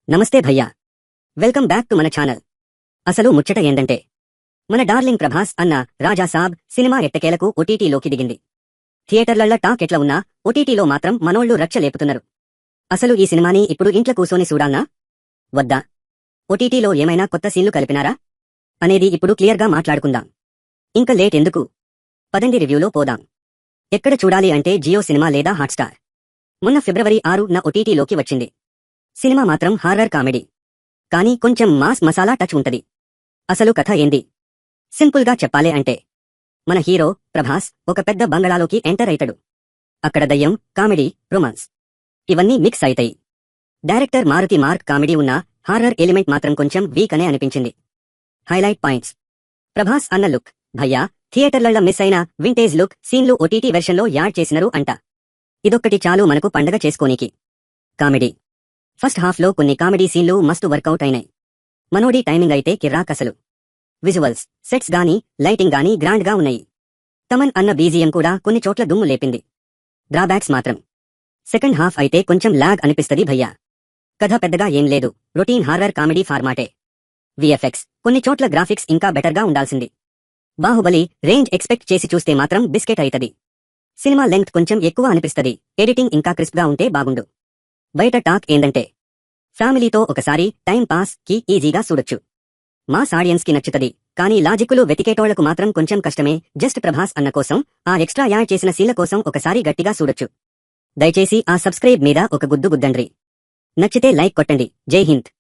నమస్తే భయ్యా. Welcome back to మన ఛానల్. అసలు ముచ్చట ఏందంటే మన డార్లింగ్ ప్రభాస్ అన్న రాజా సాబ్ సినిమా ఎట్టకేలకు ఓటీటీలోకి దిగింది. థియేటర్లల్ల టాక్ ఎట్లా ఉన్నా ఓటీటీలో మాత్రం మనోళ్లు రచ్చ లేపుతున్నారు. అసలు ఈ సినిమాని ఇప్పుడు ఇంట్లో కూసోని చూడాల్నా వద్దా, ఓటీటీలో ఏమైనా కొత్త సీన్లు కలిపినారా అనేది ఇప్పుడు క్లియర్గా మాట్లాడుకుందాం. ఇంక లేట్ ఎందుకు, పదండి రివ్యూలో పోదాం. ఎక్కడ చూడాలి అంటే జియో సినిమా లేదా హాట్స్టార్. మొన్న ఫిబ్రవరి 6న ఓటీటీలోకి వచ్చింది. సినిమా మాత్రం హారర్ కామెడీ, కానీ కొంచెం మాస్ మసాలా టచ్ ఉంటది. అసలు కథ ఏంది? సింపుల్గా చెప్పాలే అంటే మన హీరో ప్రభాస్ ఒక పెద్ద బంగళాలోకి ఎంటర్ అయితాడు. అక్కడ దయ్యం, కామెడీ, రొమాన్స్ ఇవన్నీ మిక్స్ అయితాయి. డైరెక్టర్ మారుతి మార్క్ కామెడీ ఉన్న హారర్ ఎలిమెంట్ మాత్రం కొంచెం వీక్ అనే అనిపించింది. హైలైట్ పాయింట్స్: ప్రభాస్ అన్న లుక్ భయ్యా, థియేటర్లల్ల మిస్ అయిన వింటేజ్ లుక్ సీన్లు ఓటీటీ వెర్షన్లో యాడ్ చేసినరు అంట. ఇదొక్కటి చాలు మనకు పండగ చేసుకోనీకి. కామెడీ: ఫస్ట్ హాఫ్లో కొన్ని కామెడీ సీన్లు మస్తు వర్కౌట్ అయినాయి. మనోడి టైమింగ్ అయితే కిర్రాకసలు. విజువల్స్, సెట్స్ గానీ లైటింగ్ గానీ గ్రాండ్గా ఉన్నాయి. తమన్ అన్న బీజిఎం కూడా కొన్ని చోట్ల దుమ్ము లేపింది. డ్రాబ్యాక్స్ మాత్రం సెకండ్ హాఫ్ అయితే కొంచెం లాగ్ అనిపిస్తది భయ్యా. కథ పెద్దగా ఏం లేదు, రొటీన్ హారర్ కామెడీ ఫార్మాటే. విఎఫ్ఎక్స్, కొన్ని చోట్ల గ్రాఫిక్స్ ఇంకా బెటర్గా ఉండాల్సింది. బాహుబలి రేంజ్ ఎక్స్పెక్ట్ చేసి చూస్తే మాత్రం బిస్కెట్ అయితది. సినిమా లెంగ్త్ కొంచెం ఎక్కువ అనిపిస్తది, ఎడిటింగ్ ఇంకా క్రిస్ప్గా ఉంటే బాగుండు. బయట టాక్ ఏందంటే ఫ్యామిలీతో ఒకసారి టైం పాస్ కి ఈజీగా చూడొచ్చు. మాస్ ఆడియన్స్ కి నచ్చుతది, కానీ లాజిక్కులు వెతికేటోళ్లకు మాత్రం కొంచెం కష్టమే. జస్ట్ ప్రభాస్ అన్న కోసం ఆ ఎక్స్ట్రా యాడ్ చేసిన సీన్ల కోసం ఒకసారి గట్టిగా చూడొచ్చు. దయచేసి ఆ సబ్స్క్రైబ్ మీద ఒక గుద్దు గుద్దండ్రి. నచ్చితే లైక్ కొట్టండి. జై హింద్.